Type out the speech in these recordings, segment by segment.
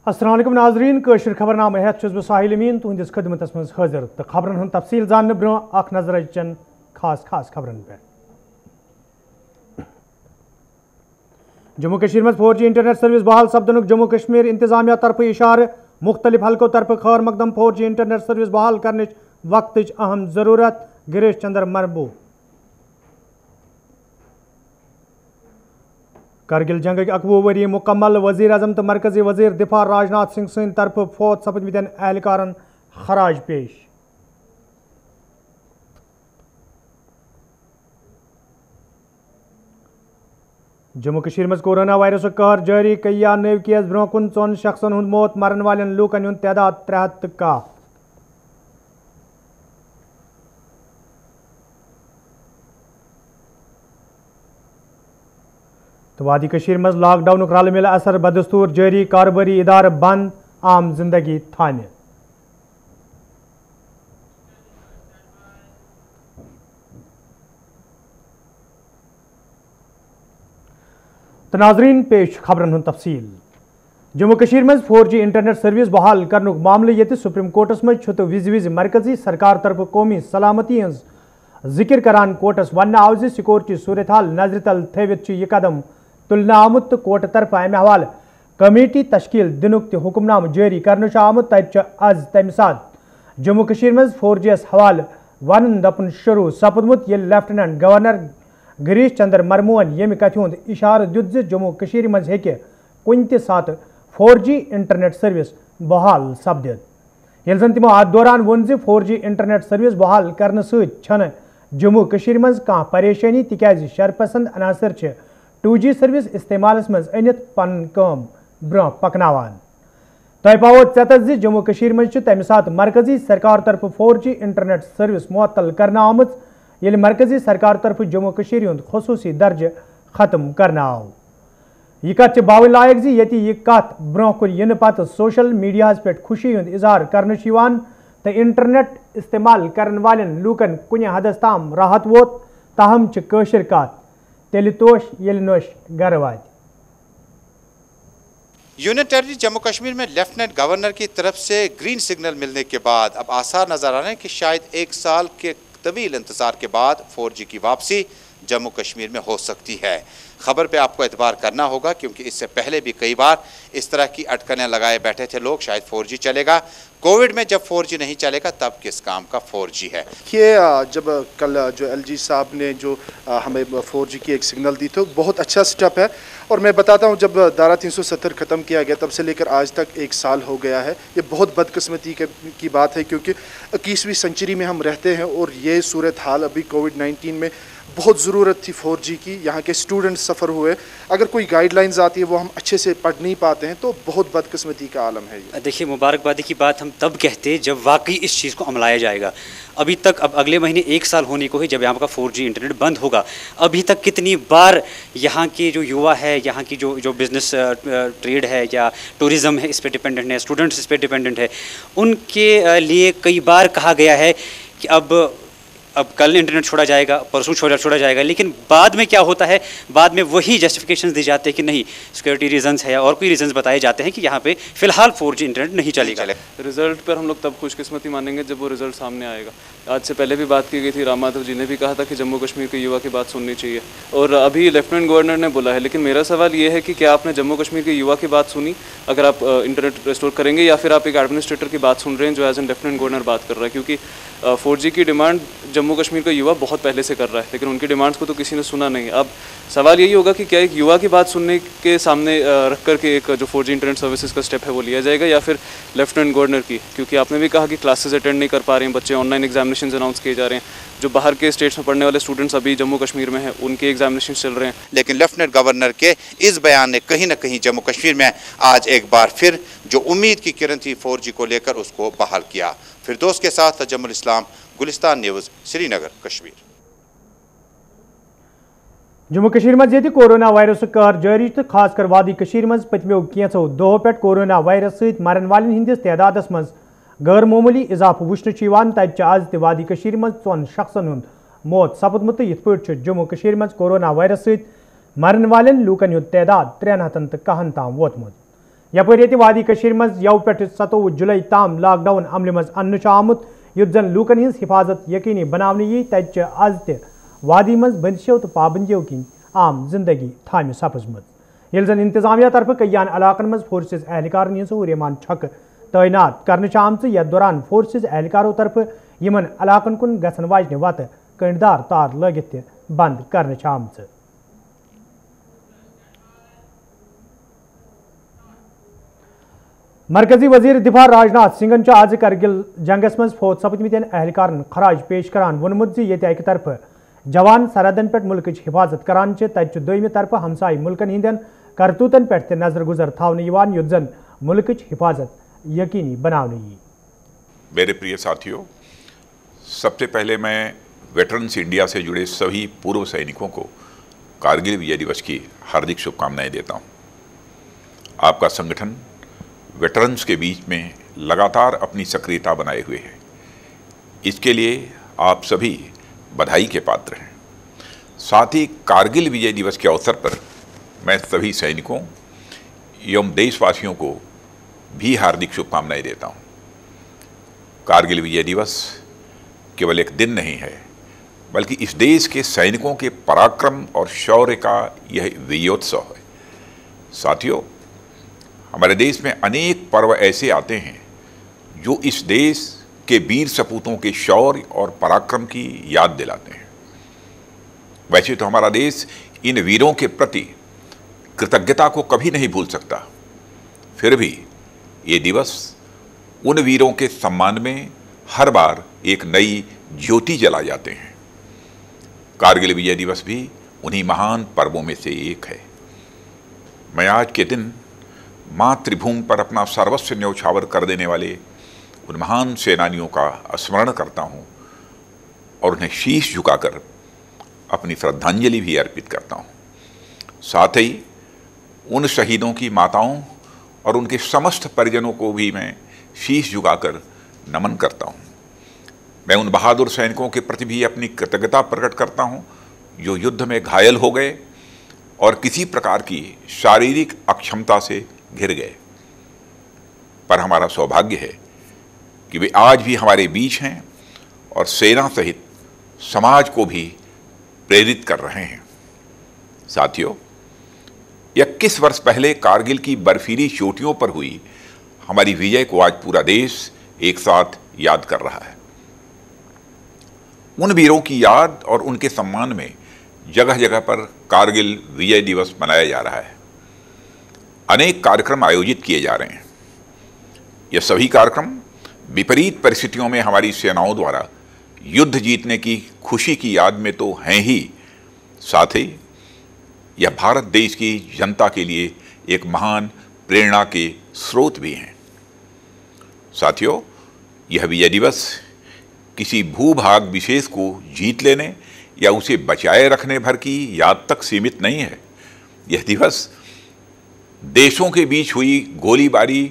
अस्सलाम वालेकुम नाजरीन कशर खबरनामे हेत छुस बह साहिल अमीन तुहंदिस खिदमतस मज हाजिर तो खबरन हंद तफसील जानने ब्रो अख नजर अचन खास खबरन पे। जम्मू कश्मीर में 4G इंटरनेट सर्विस बहाल सपदनुक जम्मू कश्मीर इंतजामिया तरफ इशार मुख्तलिफ हलकों तरफ खैर मकदम 4G इंटरनेट सर्विस बहाल करने वक्त अहम जरूरत गिरीश चंद्र मरबू। करगिल जंग 21 वरी मुकम्मल वजीर अजम तो मरकजी वजीर दिफा राजनाथ सिंह सिंह तरफ फौत सपदमत एहलकारन खराज पेश। जम्मू कश्मीर में कोरोना वायरस कहर जारी कया नव केस ब्रोह कुन 4 शख्सन हुंद मौत मरन वाले लूकन हुंद तादाद 73 का। तो वादी कश्मीर में लॉकडाउन रल मिल असर बदस्तूर जारी कारोबारी इदार बंद आम जिंदगी थाने। तो नाजरीन पेश खबरन हुंद तफसील। जम्मू कश्मीर में 4G इंटरनेट सर्विस बहाल करनुक मामले ये सुप्रीम कोर्टस में तो विज मरकजी सरकार तरफ कौमी सलामती हज जिक्र करान कोर्टस वन आव सिक्योरिटी सूरत हाल नजर तल थवित यह कदम तुलना आमुत तो कोर्ट तरफ अमे हवाल कमेटी तश्कील दिनुक हुक्मनाम जारी कर आमुत तज तम सात जम्मू कश्मीर में 4G हवाल वन दपन शुरू सपदमुत ये लेफ्टिनेंट गवर्नर गिरीश चंद्र मरमून यम कथ हुंद इशार दुत जम्मू कश्मीर मज हेके कुन ते सात 4G इंटरनेट सर्विस बहाल सपदित येल जन तिमो अत दौरान वोन 4G इंटरनेट सर्विस बहाल करने सत जम्मू कश्मीर मज कह परेशानी तिकाज शरपसंद अनासर 2G सर्विस इस्तेमाल मज अनित पन काम ब्रोह पकनावान। तय पावो चतस जम्मू कश्मीर मज तम सात मरकजी सरकार तरफ 4G इंटरनेट सर्विस मुअत्तल करना आमुत येल मरकजी सरकार तरफ जम्मू कश्मीर हुंद खुसूसी दर्ज खत्म करना आव। यह कथ बावन लायक ये यह कथ ब्रोह कुन इन पत सोशल मीडिया पे खुशी हुंद इजहार करने तो इंटरनेट इस्तेमाल करने वाले लूकन कुन हदस ताम राहत वोत ताहम कशर कथ तेल तोश येल नोश गर वात। यूनियन टेरिटरी जम्मू कश्मीर में लेफ्टिनेंट गवर्नर की तरफ से ग्रीन सिग्नल मिलने के बाद अब आसार नजर आ रहे हैं कि शायद 1 साल के तवील इंतजार के बाद 4G की वापसी जम्मू कश्मीर में हो सकती है। खबर पे आपको एतबार करना होगा क्योंकि इससे पहले भी कई बार इस तरह की अटकनें लगाए बैठे थे लोग, शायद 4G चलेगा। कोविड में जब 4G नहीं चलेगा तब किस काम का 4G है। ये जब कल जो LG साहब ने जो हमें 4G की एक सिग्नल दी तो बहुत अच्छा स्टेप है। और मैं बताता हूँ जब धारा 370 ख़त्म किया गया तब से लेकर आज तक 1 साल हो गया है। ये बहुत बदकिस्मती की बात है क्योंकि 21वीं सेंचुरी में हम रहते हैं और ये सूरत हाल अभी कोविड-19 में बहुत ज़रूरत थी 4G की। यहाँ के स्टूडेंट्स सफ़र हुए, अगर कोई गाइडलाइंस आती है वो हम अच्छे से पढ़ नहीं पाते हैं तो बहुत बदकिस्मती का आलम है ये। देखिए मुबारकबादी की बात हम तब कहते जब वाकई इस चीज़ को अमलाया जाएगा। अभी तक अब अगले महीने 1 साल होने को ही जब यहाँ का 4G इंटरनेट बंद होगा। अभी तक कितनी बार यहाँ के जो युवा है, यहाँ की जो बिज़नेस ट्रेड है या टूरिज़्म है इस पर डिपेंडेंट है, स्टूडेंट्स इस पर डिपेंडेंट है, उनके लिए कई बार कहा गया है कि अब कल इंटरनेट छोड़ा जाएगा, परसों छोड़ा जाएगा, लेकिन बाद में क्या होता है, बाद में वही जस्टिफिकेशंस दी जाते हैं कि नहीं सिक्योरिटी रीजंस है और कोई रीजंस बताए जाते हैं कि यहाँ पे फिलहाल 4G इंटरनेट नहीं चलेगा। रिजल्ट पर हम लोग तब खुशकिस्मती मानेंगे जब वो रिजल्ट सामने आएगा। आज से पहले भी बात की गई थी, राम माधव जी ने भी कहा था कि जम्मू कश्मीर के युवा की बात सुननी चाहिए और अभी लेफ्टिनेंट गवर्नर ने बोला है। लेकिन मेरा सवाल ये है कि क्या आपने जम्मू कश्मीर के युवा की बात सुनी अगर आप इंटरनेट रिस्टोर करेंगे, या फिर आप एक एडमिनिस्ट्रेटर की बात सुन रहे हैं जो एज एन लेफ्टिनेंट गवर्नर बात कर रहा है? क्योंकि 4G की डिमांड जम्मू कश्मीर का युवा बहुत पहले से कर रहा है लेकिन उनकी डिमांड्स को तो किसी ने सुना नहीं। अब सवाल यही होगा कि क्या एक युवा की बात सुनने के सामने रख कर के एक जो 4G इंटरनेट सर्विसेज का स्टेप है वो लिया जाएगा या फिर लेफ्टिनेंट गवर्नर की? क्योंकि आपने भी कहा कि क्लासेस अटेंड नहीं कर पा रहे हैं बच्चे, ऑनलाइन एग्जामिनेशन अनाउंस किए जा रहे हैं, जो बाहर के स्टेट्स में पढ़ने वाले स्टूडेंट्स अभी जम्मू कश्मीर में हैं उनके एग्जामिनेशन चल रहे हैं। लेकिन लेफ्टिनेंट गवर्नर के इस बयान ने कहीं ना कहीं जम्मू कश्मीर में आज एक बार फिर जो उम्मीद की किरण थी 4G को लेकर उसको बहाल किया। फिरदौस के साथ तजम्मुल इस्लाम, गुलिस्तान न्यूज़, श्रीनगर, कश्मीर। जम्मू कश्मीर मज ये कोरोना वायरस कहर जारी तो खासकर वादी कश्मीर मज पतमो कैंसो दो पे कोरोना वायरस सहित मरन वाले हंदिस तादादस मज गैर मामूली इजाफ वुचन तब आज वादी कश्मीर मज 4 शख्सन हुंद मौत सपदमुत यथ पे जम्मू कश्मीर मज कोरोना वायरस सहित मरन वाले लूकन हुंद तादाद 310 ताम वोतमुत। یپر یہ وادی کشیر مز یو پہ 27 جولائی تام لاک ڈاؤن عمل مز ان آمت یت زن لوکن ہز حفاظت یقینی بنانے یی تت آز وادی مز بندشو تو پابندیوں کن عام زندگی تھامہ سپزمت یل زن انتظامیہ طرف کئیان علاقن مز فورسز اہلکارن ہز ہریمان چھکہ تعینات کرنے آمت یتھ دوران فورسز اہلکاروں طرف یمن علاقن کن گھن واجنہ وتہ کنڈدار تار لگت تہ بند کرنے آمت. مرکزی وزیر دفاع راجناتھ سنگھن آز کرگل جنگس مز فوت سپدمتین اہلکارن خراج پیش کران وونمت زِ ییٚتہِ اکہ طرف جوان سرحدن پہ ملکچ حفاظت کران تتہ دویمہ طرف ہمسائے ملکن ہندین کرتوتن پہ تہ نظر گزر تھاونہ یوان یُتھ زن ملکچ حفاظت یقینی بناونہ یی. میرے پریہ ساتھیوں، سب سے پہلے میں ویٹرنس انڈیا سے جڑے سبھی پورو سینکوں کو کارگل وجے دیوس کی ہاردک شبھ کامنائیں دیتا ہوں. آپ کا سنگٹھن ویٹرنس کے بیچ میں لگاتار اپنی سکریتا بنائے ہوئے ہے. اس کے لیے آپ سبھی بدھائی کے پاتر ہیں. ساتھ ہی کارگل وجے دیوس کے اوسر پر میں سبھی سینکوں ایوم دیش واسیوں کو بھی ہاردک شبھ کامنائیں دیتا ہوں. کارگل وجے دیوس کیول ایک دن نہیں ہے، بلکہ اس دیش کے سینکوں کے پراکرم اور شورے کا یہ وجیوتسو ہے. ساتھیوں، ہمارے دیش میں انیک پرو ایسے آتے ہیں جو اس دیش کے ویر سپوتوں کے شور اور پراکرم کی یاد دلاتے ہیں. ویسے تو ہمارا دیش ان ویروں کے پرتی کرتجنتا کو کبھی نہیں بھول سکتا، پھر بھی یہ دیوس ان ویروں کے سمان میں ہر بار ایک نئی جیوتی جلا جاتے ہیں. کارگل وجے دیوس بھی انہی مہان پرووں میں سے ایک ہے. میں آج کے دن ماتری بھوم پر اپنا سروسو نیوچھاور کر دینے والے ان مہان سینانیوں کا اسمرن کرتا ہوں اور انہیں شیش جھکا کر اپنی شردھانجلی بھی ارپت کرتا ہوں. ساتھ ہی ان شہیدوں کی ماتاؤں اور ان کے سمست پریجنوں کو بھی میں شیش جھکا کر نمن کرتا ہوں. میں ان بہادر سینکوں کے پرتی بھی اپنی کرتجنتا پرکٹ کرتا ہوں جو یدھ میں گھائل ہو گئے اور کسی پرکار کی شاریرک اکشمتا سے گر گئے. پر ہمارا سوبھاگیہ ہے کہ وہ آج بھی ہمارے بیچ ہیں اور سینا سہت سماج کو بھی پریرت کر رہے ہیں. ساتھیوں، 21 برس پہلے کارگل کی برفیلی چوٹیوں پر ہوئی ہماری وجے کو آج پورا دیش ایک ساتھ یاد کر رہا ہے. ان ویروں کی یاد اور ان کے سمان میں جگہ جگہ پر کارگل وجے دیوس منایا جا رہا ہے. انیک کارکرم آیوجت کیے جا رہے ہیں. یہ سبھی کارکرم وپریت پرستھتیوں میں ہماری سیناؤں دوارا یدھ جیتنے کی خوشی کی یاد میں تو ہیں ہی، ساتھ ہی یہ بھارت دیش کی جنتا کے لیے ایک مہان پریرنا کے سروت بھی ہیں. ساتھیوں، یہ وجے دیوس کسی بھو بھاگ وشیش کو جیت لینے یا اسے بچائے رکھنے بھر کی یاد تک سیمت نہیں ہے. یہ دیوس دیشوں کے بیچ ہوئی گولی باری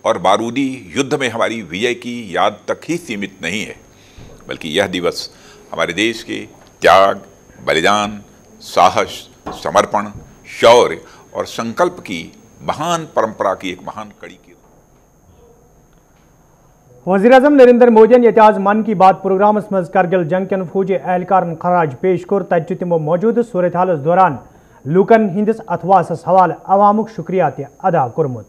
اور بارودی یدھ میں ہماری وجے کی یاد تک ہی سیمت نہیں ہے، بلکہ یہ دیوس ہمارے دیش کے تیاگ، بلیدان، ساہس، سمرپن، شور اور سنکلپ کی مہان پرمپرا کی ایک مہان کڑی کی. وزیر اعظم نریندر مودی یہ آز من کی بات پروگرامس مز کرگل جنگ کن فوجی اہلکارن خراج پیش کور تتہ تمو موجودہ صورتحالس دوران لوکن ہندس اتواسس حوالہ عوامک شکریہ تہ ادا کورمت.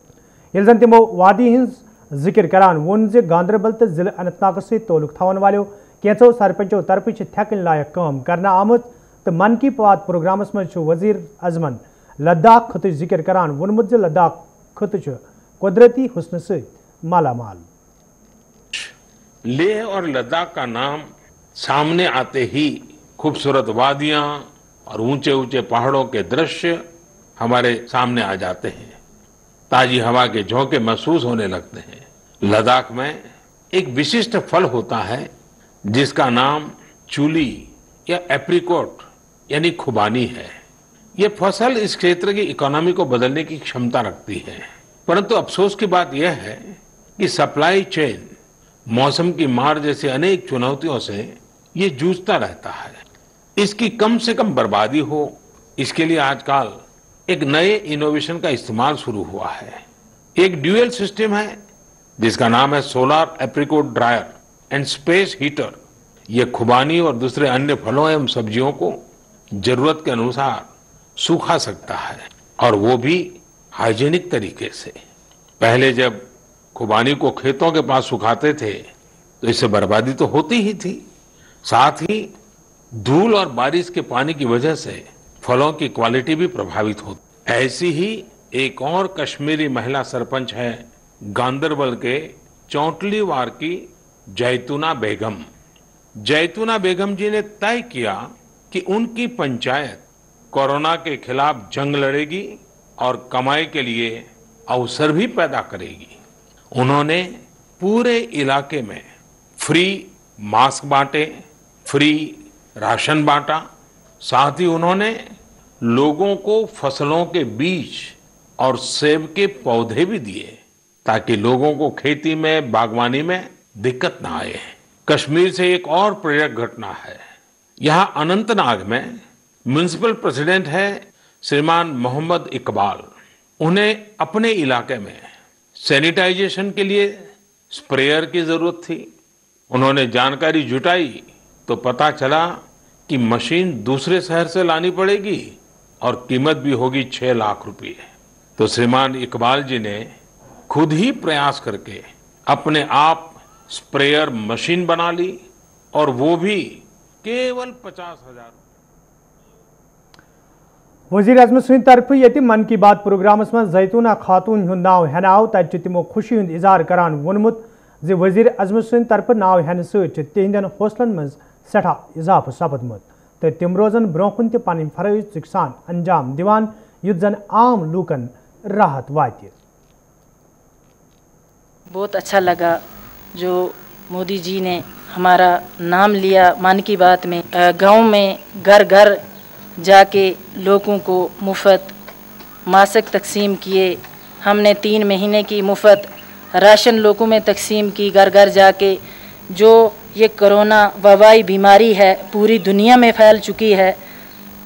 یل زن تمو وادی ہز ذکر کران وون زِ گاندربل تو ضلع اننت ناگس ست تعلق تھون والو کینژو سرپنچو طرف تھکن لائق کام کرنا آمت تو من کی بات پروگرامس مز وزیر اعظمن لداخ خطہ ذکر کران وونمت زِ لداخ خطہ قدرتی حسن ست مالا مال. لیہ اور لداخ کا نام سامنے آتے ہی خوبصورت وادیاں اور اونچے اونچے پہاڑوں کے درشیہ ہمارے سامنے آ جاتے ہیں. تازی ہوا کے جھونکے محسوس ہونے لگتے ہیں. لداخ میں ایک وششٹ پھل ہوتا ہے جس کا نام چولی یا ایپریکوٹ یعنی خوبانی ہے. یہ فصل اس خطے کی اکانومی کو بدلنے کی क्षमता رکھتی ہے، پرنتو افسوس کی بات یہ ہے کہ سپلائی چین، موسم کی مار جیسے انیک چنوتیوں سے یہ جوجھتا رہتا ہے. اس کی کم سے کم بربادی ہو، اس کے لیے آج کل ایک نئے انوویشن کا استعمال شروع ہوا ہے. एक ड्यूअल सिस्टम है जिसका नाम है solar apricot dryer and space heater. ये खुबानी और दूसरे अन्य फलों एवं सब्जियों को जरूरत के अनुसार सूखा सकता है, और वो भी हाइजीनिक तरीके से। पहले जब खुबानी को खेतों के पास सुखाते थे तो इससे बर्बादी तो होती ही थी, साथ ही धूल और बारिश के पानी की वजह से फलों की क्वालिटी भी प्रभावित होती। ऐसी ही एक और कश्मीरी महिला सरपंच है गांदरबल के चौंटलीवार की जैतूना बेगम। जैतूना बेगम जी ने तय किया कि उनकी पंचायत कोरोना के खिलाफ जंग लड़ेगी और कमाई के लिए अवसर भी पैदा करेगी। उन्होंने पूरे इलाके में फ्री मास्क बांटे, फ्री राशन बांटा, साथ ही उन्होंने लोगों को फसलों के बीज और सेब के पौधे भी दिए ताकि लोगों को खेती में, बागवानी में दिक्कत ना आए। कश्मीर से एक और प्रेरक घटना है। यहाँ अनंतनाग में म्युनिसिपल प्रेसिडेंट है श्रीमान मोहम्मद इकबाल। उन्हें अपने इलाके में सैनिटाइजेशन के लिए स्प्रेयर की जरूरत थी। उन्होंने जानकारी जुटाई तो पता चला कि मशीन दूसरे शहर से लानी पड़ेगी और कीमत भी होगी 6 लाख रुपए। तो श्रीमान इकबाल जी ने खुद ही प्रयास करके अपने आप स्प्रेयर मशीन बना ली, और वो भी केवल 50,000। वजीर आजम सद तरफ ये मन की बात प्रोग्रामस में जैतूना खातून हुंद नाव हेन आव, तत तिमो खुशी हुंद इजहार करान वोनमुत ज वजीर आजम सद तरफ नाव हेन सहिंदन हौसलन मज सठा इजाफा सपदमुत तो तिम रोजन ब्रोकुन त पन फरज चुकसान अंजाम दिवान युत जन आम लूकन राहत वात। बहुत अच्छा लगा जो मोदी जी ने हमारा नाम लिया मन की बात में। गांव में घर घर जाके लोगों को मुफ्त मास्क तकसीम किए। हमने 3 महीने की मुफ्त राशन लोगों में तकसीम की घर घर जाके। जो ये कोरोना वबाई बीमारी है पूरी दुनिया में फैल चुकी है,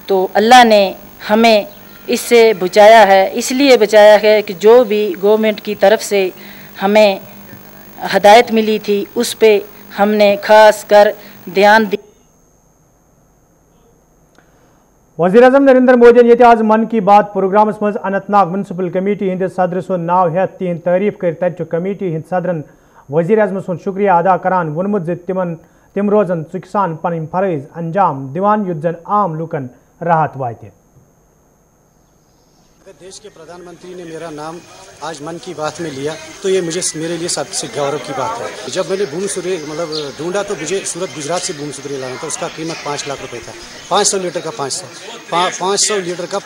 तो अल्लाह ने हमें इससे बचाया है। इसलिए बचाया है कि जो भी गवर्नमेंट की तरफ से हमें हदायत मिली थी उस पे हमने खास कर ध्यान दिया। वज़ीर आज़म नरेंद्र मोदी ये आज मन की बात प्रोग्रामस मज अनंतनाग म्युनिसिपल कमेटी हंद सदर सुन नाव हेत तिहद तारीफ कर तत कमेटी हंद सदरन वज़ीर आज़म सुन शुक्रिया अदा करान वोनमुत ज तिम रोजन चुकसान पन फरज अंजाम दिवान युत जन आम लूकन राहत वात। देश के प्रधानमंत्री ने मेरा नाम आज मन की बात में लिया तो ये मेरे लिए सबसे गौरव की बात है। जब मैंने बूम सूर्य ढूंढा तो मुझे सूरत गुजरात से बूम सूर्य लाना था। उसका कीमत 5 लाख रुपए था। 500 लीटर का 500 लीटर का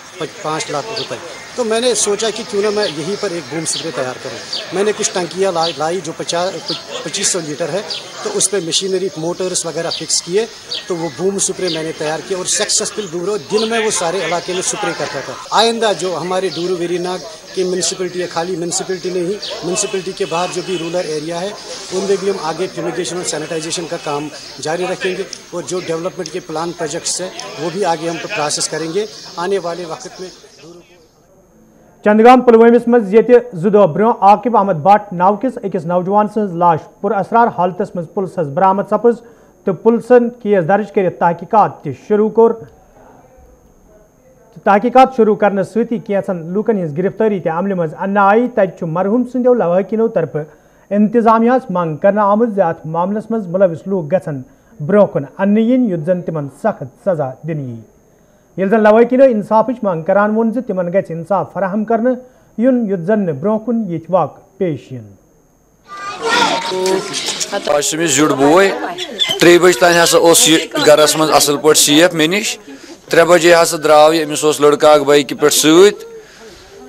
5 लाख रुपए। तो मैंने सोचा कि क्यों ना मैं यहीं पर एक बूम स्प्रे तैयार करूं। मैंने कुछ टंकियां लाई जो 2500 लीटर है, तो उस पर मशीनरी मोटर्स वगैरह फिक्स किए, तो वो बूम स्प्रे मैंने तैयार किया और सक्सेसफुल दिन में वो सारे इलाके में स्प्रे करता था। आइंदा जो हमारे डूरू वेरीनाग की म्यूनसिपलिटी है, खाली म्यूनसिपलिटी नहीं, म्यूनसिपलिटी के बाहर जो भी रूरल एरिया है उनमें भी हम आगे फ्यूमिगेशन और सैनिटाइजेशन का काम जारी रखेंगे और जो डेवलपमेंट के प्लान प्रोजेक्ट्स है वो भी आगे हम प्रोसेस करेंगे आने वाले वक्त में। चंदगाम पुलवामिस मज ये जुदो ब्रो आकिब अहमद भट्ट नावकिस अकिस नौजवान सज लाश पुरअसरार हालतस मज पुलिस बरामद सपज तो पुलिसन केस दर्ज कर तहकीकात शुरू करने सती कैसन लूकन हज गिरफ्तारी ते अमल मज अन्न आई। तत मरहूम संदो लवाकिनो तरफ इंतजामिया मंग कर आमद अत मामलस मज मुलविस लूक गन ब्रो कुन अन्न इन युत जन तिमन सख्त सजा दिन यी। ये जन लवाकिनो इंसाफच मंग करान वोन तिमन गछ इंसाफ फराहम करने युन युत जन ब्रो कुन ये वाक पेश इन। जुड़ बोय 3 बजे तान गरस मज असल पे सेफ मे नश 3 बजे हसा द्राव अमिस लड़का बाइक पे सत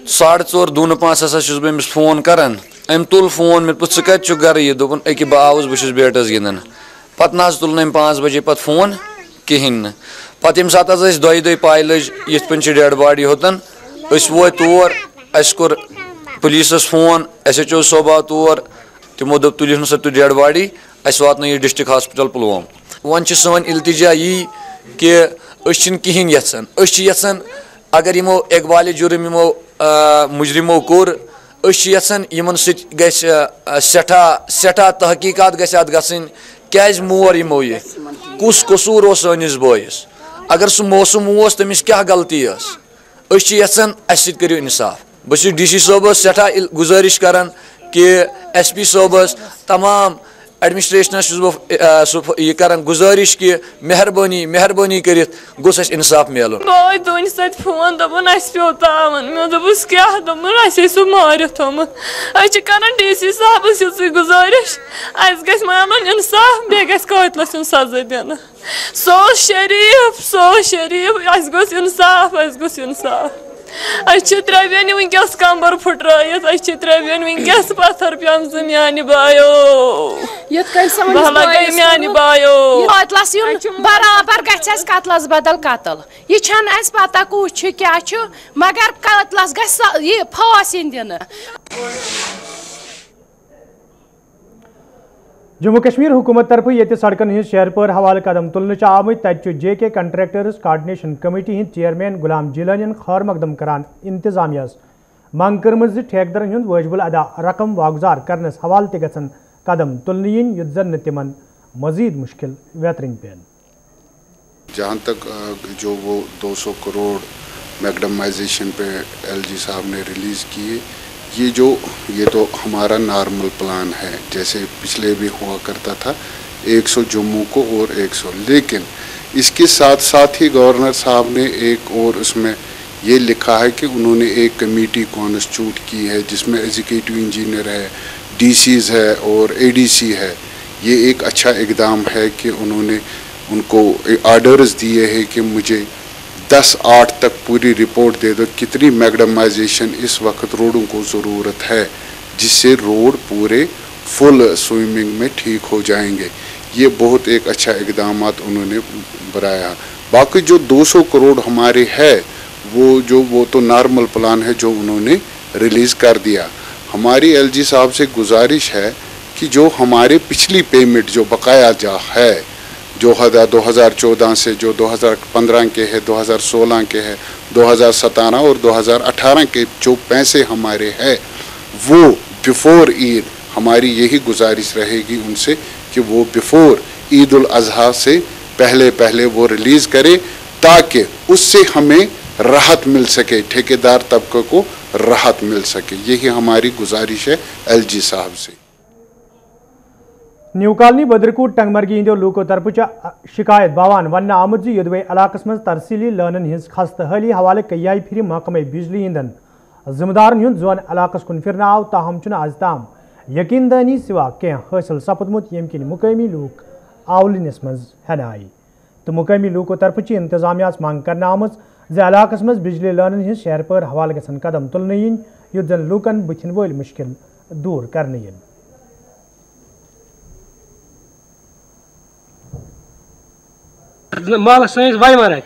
4:30 दून 5 हसा बस फोन करान। अम तुल फोन मे पुछ कत गर ये दोपन अके बह आउस बस बैटस गिंदन पत ना तुल अम 5 बजे पे फोन कहें पत ये सात दो पाई लज ये डेड बॉडी होतन वो तौर अस कोर पुलिस फोन SHO सोबा तौर तमो दोप तुलिन सा डेड बॉडी अस वातन ये डिस्ट्रिक्ट हॉस्पिटल पुलवाम। वन सन इल्तिजा यी कि कहें यसान अगर यमो इकबाल जुर्म यमो मुजरिमो कोर یژھان یمن سۭتۍ گژھِ سٮ۪ٹھاہ تحقیٖقات گژھِ اَتھ گژھٕنۍ کیٛازِ مور یِمو یہِ کُس قصوٗر اوس سٲنِس بٲیِس اگر سُہ موسم اوس تٔمِس کیٛاہ غلطی ٲس أسۍ چھِ یژھان اَسہِ سۭتۍ کٔرِو اِنصاف بہٕ چھُس ڈی سی صٲبَس سٮ۪ٹھاہ گُزٲرِش کران کہ ایس پی صٲبَس تمام ایڈمنسٹریشنس چھُس بہٕ یہِ کران گُزٲرِش کہ مہربٲنی کٔرِتھ گوٚژھ اَسہِ اِنصاف میلُن بہٕ تُہٕنٛدِ سۭتۍ فون دوٚپُن اَسہِ پیوٚو تاوَن مےٚ دوٚپُس کیٛاہ دوٚپُن اَسے سُہ مٲرِتھ تھوٚمُت أسۍ چھِ کران ڈی سی صاحبَس یِژٕے گُزٲرِش اَسہِ گژھِ میلُن اِنصاف بیٚیہِ گژھِ قٲتلَس یُن سزا دِنہٕ سُہ اوس شریٖف اَسہِ گوٚژھ اِنصاف أسۍ چھِ ترٛےٚ بیٚنہِ وٕنکٮ۪س کمبر پھٕٹرٲیِتھ أسۍ چھِ ترٛےٚ بیٚنہِ وٕنکٮ۪س پتھر پیمژٕ میانہِ بایو بہلا گٔے میانہِ بایو قٲتلَس یُن برابر گژھِ اَسہِ قتلس بدل قتل یہِ چھَنہٕ اَسہِ پتہ کُس چھُ کیٛاہ چھُ مگر قٲتلَس گژھِ یہِ پھٲنٛس یِنۍ دِنہٕ جموں کشمیر حکومت طرف یہ سڑکن ہز شہر پور حوالہ قدم تلنے آمت تت جے کے کنٹریکٹرز کارڈنیشن کمیٹی ہند چیئرمین غلام جیلانی خیر مقدم کران انتظامیہ منگ کرم ٹھیکدرن ہند واجب ادا رقم واگزار کرنس حوالہ تہ گھن قدم تلنے یت زن تمن مزید مشکل ویترن پین جہاں تک جو وہ 200 کروڑ میگڈمائزیشن پہ ایل جی صاحب نے ریلیز کیے یہ تو ہمارا نارمل پلان ہے جیسے پچھلے بھی ہوا کرتا تھا 100 جموں کو اور 100 لیکن اس کے ساتھ ساتھ ہی گورنر صاحب نے ایک اور اس میں یہ لکھا ہے کہ انہوں نے ایک کمیٹی کانسٹیٹیوٹ کی ہے جس میں ایگزیکٹو انجینئر ہے ڈی سیز ہے اور اے ڈی سی ہے یہ ایک اچھا اقدام ہے کہ انہوں نے ان کو آرڈرز دیے ہیں کہ مجھے 10/8 تک پوری رپورٹ دے دو کتنی میگڈمائزیشن اس وقت روڈوں کو ضرورت ہے جس سے روڈ پورے فل سوئمنگ میں ٹھیک ہو جائیں گے یہ بہت ایک اچھا اقدامات انہوں نے بنایا باقی جو 200 کروڑ ہمارے ہے وہ تو نارمل پلان ہے جو انہوں نے ریلیز کر دیا ہماری ایل جی صاحب سے گزارش ہے کہ جو ہمارے پچھلی پیمنٹ جو بقایا جا ہے جو 2014 سے جو 2015 کے ہے 2016 کے ہے 2017 اور 2018 کے جو پیسے ہمارے ہیں وہ بیفور عید ہماری یہی گزارش رہے گی ان سے کہ وہ بیفور عید الاضحیٰ سے پہلے وہ ریلیز کرے تاکہ اس سے ہمیں راحت مل سکے ٹھیکیدار طبقے کو راحت مل سکے یہی ہماری گزارش ہے ایل جی صاحب سے نیو کالنی بدرکوٹ ٹنگ مرگی ہندو لوکو طرف شکایت باوان ون آمت یدوے علاقس من ترسیلی لانن ہز خست حالی حوالہ کئی پھر محکمہ بجلی ہندن ذمہ دارن ہند زون علاقس کن پھرنا آو تاہم چھ آز تام یقین دانی سوا کی حاصل سپدمت یم کن مقامی لوک آولنس مز ہینہ آئی تو مقامی لوکو طرف انتظامیہ مانگ کرنا آمت علاقس مز بجلی لانن ہز شہر پر حوالہ گھن قدم تلنے یت زن لوکن بتھن ول مشکل دور کرنے محلس سنس وی مرگ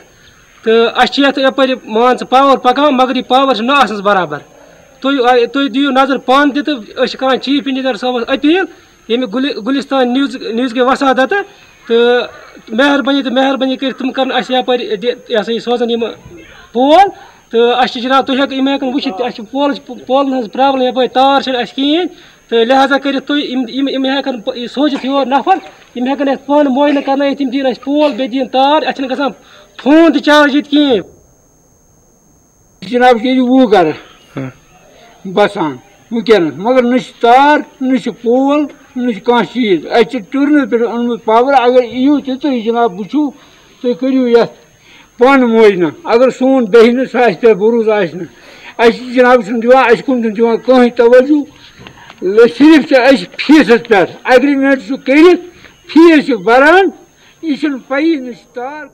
تو اچھے یپر مان پاور پکان مگر یہ پاور نا برابر تھی دیو نظر پان تہ کر چیف انجینئر صاحب اپیل یم گلستان نیوز کے وسادت تو مہربانی کر تم کر یپر یہ سا یہ سوزان پول تو اچھے جناب تھی ہیکن وچت پولن ہز پرابلم یپر تار چھ کہین تو لہذا کرت ہیکن سوزت یور نفر یم ہیکن پان معائنہ کرنا تم دین پول بی دین تار اتھ گھان فون تہ چارج یہ کہین جناب یہ وہ گھر بسان ونکس مگر نہ تار نہ پول نہ کھانا چیز اچھے ٹورنس پہ اونمت پاور اگر یو تھی جناب وچو تھی کرو یت پان معائنہ اگر سون بہن سہ پہ بروس آس جناب اس کن دان کہیں توجہ صرف فیسس پہ اگریمنٹ کرت فیس بران یہ پی نار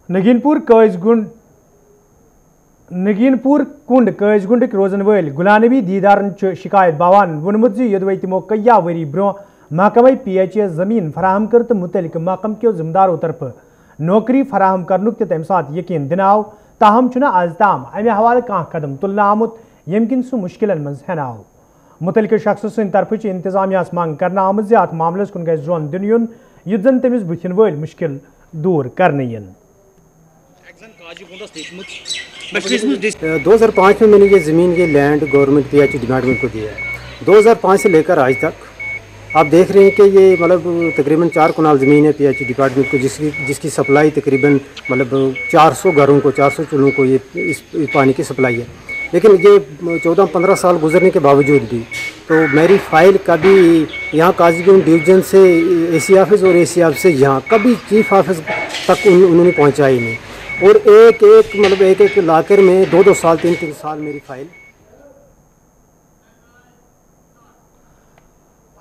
نگین پور کنڈ قائز گنڈک روزن ول غلام نبی دیدارن شکایت باوان وونمت یدوے تمو کئی وری برو محکمہ پی ایچ اے زمین فراہم کر تو متعلق محکم کیو ذمہ داروں طرف نوکری فراہم کرنک تمہ سات یقین دن آو تاہم چھنا آز تام امہ حوالہ کان قدم تلنے آمت یم کن سہ مشکلن مز ہینہ آو متعلقہ شخص سند طرف انتظامیہ مانگ کرنا آمت ات معاملس کن گھس زون دن یون یت زن تمس بتھن ول مشکل دور کرنے 2005 में मैंने ये ज़मीन ये लैंड गवर्नमेंट PH डिपार्टमेंट को दिया है। 2005 से लेकर आज तक आप देख रहे हैं कि ये मतलब तकरीबन 4 कनाल ज़मीन है PH डिपार्टमेंट को, जिसकी सप्लाई तकरीबन मतलब 400 घरों को, 400 चूल्हों को ये इस पानी की सप्लाई है। लेकिन ये 14-15 साल गुजरने के बावजूद भी तो मेरी फ़ाइल कभी यहाँ काजीगुंड डिवीज़न से AC ऑफिस और AC ऑफिस से यहाँ कभी चीफ ऑफिस तक उन्होंने पहुँचाई नहीं। और एक इलाके में 2-2 साल 3-3 साल मेरी फ़ाइल।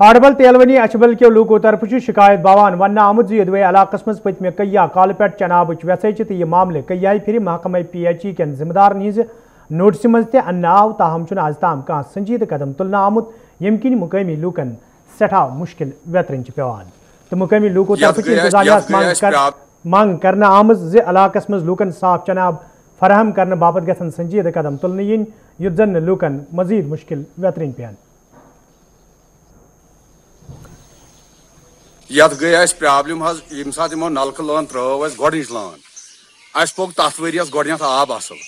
हाड़बल तेलवनी अचबल के लूको तरफ शिकायत बावान वन आमुद यदवे इलाकस मज पत्मे कया काल पे चनाब वैसे यह मामले कया फिर महकमा PH कन जिम्मेदार हज नोटिस मज तन आव ताहम आज ताम कह संजीद कदम तुलना आमुत यम किन मुकामी लूकन सठा मुश्किल वेतरन पेवान तो मुकामी लूको तरफ इंतजामिया मांग करना आमज इलाकस मज लूकन साफ चनाब फराहम करने बाबत गसन संजीद कदम तुलने इन युत जन लूकन मजीद मुश्किल वेतरन पेन। यथ गई प्रॉब्लम यम सात यमो नलक लान त्रो गोडच लान अस पोक तथ वरियस गोडनेथ आब असल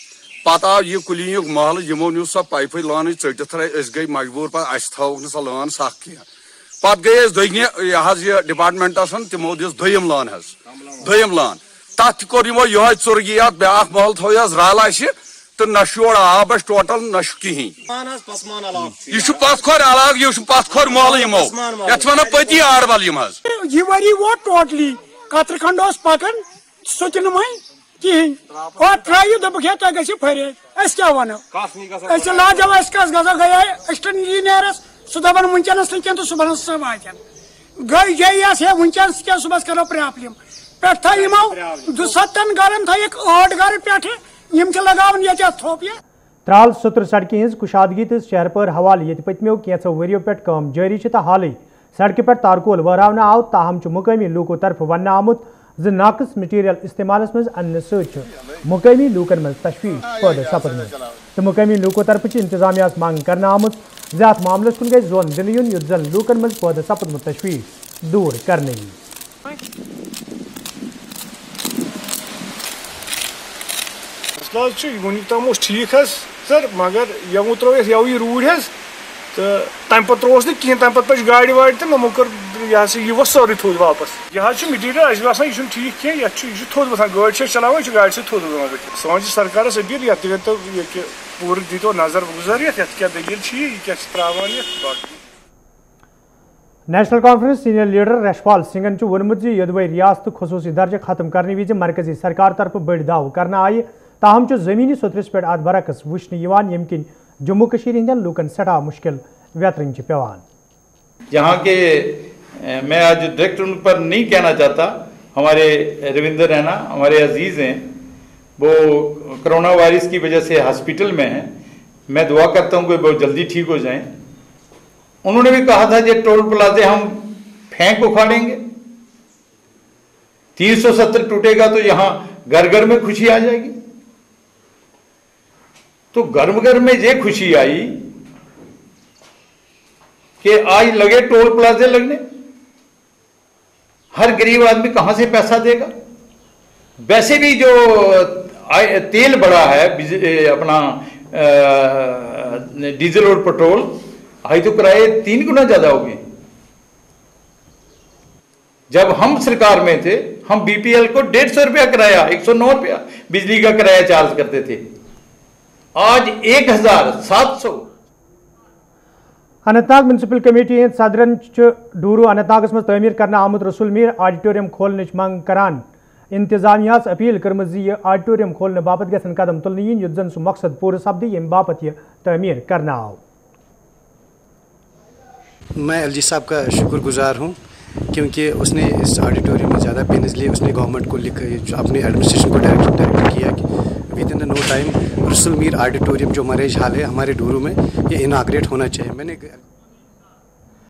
पत आव यह कुलियुक महल यमो न्यू सो पाइप लान चटित गई मजबूर पे थो सो लान सख कह पत गई दोगने डिपार्टमेंटस तमो दिस दोयम लान तथ कोर यमो यह चुर्गियात ब्या महल थो राला तो न योर आब टोटल न कहीं यह पथ खोर अलग यह पथ खोर महल यमो ये वन पति आरबल यह वरी वो टोटली कतर खंड पकन सो कहीं और त्रू दोप तुम फरे क्या वनो लाजो गया असिस्टेंट इंजीनियरस सह दपान वनकस तो सुबह सब वातन गई जैस है वनकस क्या सुबह करो प्रॉब्लम पे थो 7 गरन थक 8 गर पे लगान ये थोप त्राल सुत्र सड़कें हज कुशादगी तो शहर पर हवाले ये पत्मो कैंसो वरियो पे काम जारी तो हाल सड़क पे तारकोल वहरावन आव ताहम मुकामी लूको तरफ वन आमुत नाकस मटीरियल इस्तेमाल मज अन्न सकामी लूकन मज तशवीश पैदा सपदम तो मुकामी लूको तरफ इंतजामिया मांग करना आमुत अत मामलस कुन गई जोन दिल युन युत जन लूकन मज पैदा सपदम तशवीश दूर करने वन तम ठीक सर मगर यमो त्रो यह रूड तो तम पे त्रोस कहें तम पे गाड़ी वाड़ तो नमो कर यह सोरे थोद वापस यह मटीरियल बसान यह ठीक कह यह थोद बसान गाड़ी चलान गाड़ी से थोद सन सरकार अपील ये तो पूर दीतो नजर गुजर ये क्या दलील क्या त्रावान national conference senior leader Rashpal सिंगन वोनमुत यदवे रियासत खसूसी दर्ज खत्म करने विज मरकजी सरकार तरफ बड़ दाव करना आये ताहम जमीनी सुतरस पे अत बरक्स वुचन यम किन जम्मू कश्मीर हंदन लूकन सठा मुश्किल वेतरन पेवान। यहाँ के मैं आज डायरेक्ट उन पर नहीं कहना चाहता, हमारे रविंद्र रैना हमारे अजीज़ हैं, वो कोरोना वायरस की वजह से हॉस्पिटल में हैं। मैं दुआ करता हूँ कि बहुत जल्दी ठीक हो जाएं। उन्होंने भी कहा था ये टोल प्लाजे हम फेंक उखाड़ेंगे, 370 टूटेगा तो यहाँ घर घर में खुशी आ जाएगी। तो घर में ये खुशी आई कि आज लगे टोल प्लाजे लगने, हर गरीब आदमी कहां से पैसा देगा। वैसे भी जो तेल बढ़ा है अपना डीजल और पेट्रोल, आज तो किराए 3 गुना ज्यादा हो गए। जब हम सरकार में थे हम BPL को 150 रुपया किराया, 109 रुपया बिजली का किराया चार्ज करते थे, आज 1700। Anantnag municipal committee हंद southern Dooru अनंतनागस मज तमीर करना आमुत रसूल मीर ऑडिटोरियम खोलने मंग करान इंतजामिया अपील कर्म यह ऑडिटोरियम खोलने बाबत गसन कदम तुलने युत जन सह मकसद पूरे सपद यम बापत यह तमीर करना आव। मैं LG साहब का शुक्रगुजार हूँ क्योंकि उसने इस ऑडिटोरियम में ज़्यादा बेनज़ली उसने गवर्नमेंट को अपने एडमिनिस्ट्रेशन को डायरेक्ट किया कि विद इन नो टाइम रसूल मीर ऑडिटोरियम जो मैरिज हॉल है हमारे डूरू में ये इनाग्रेट होना चाहिए। मैंने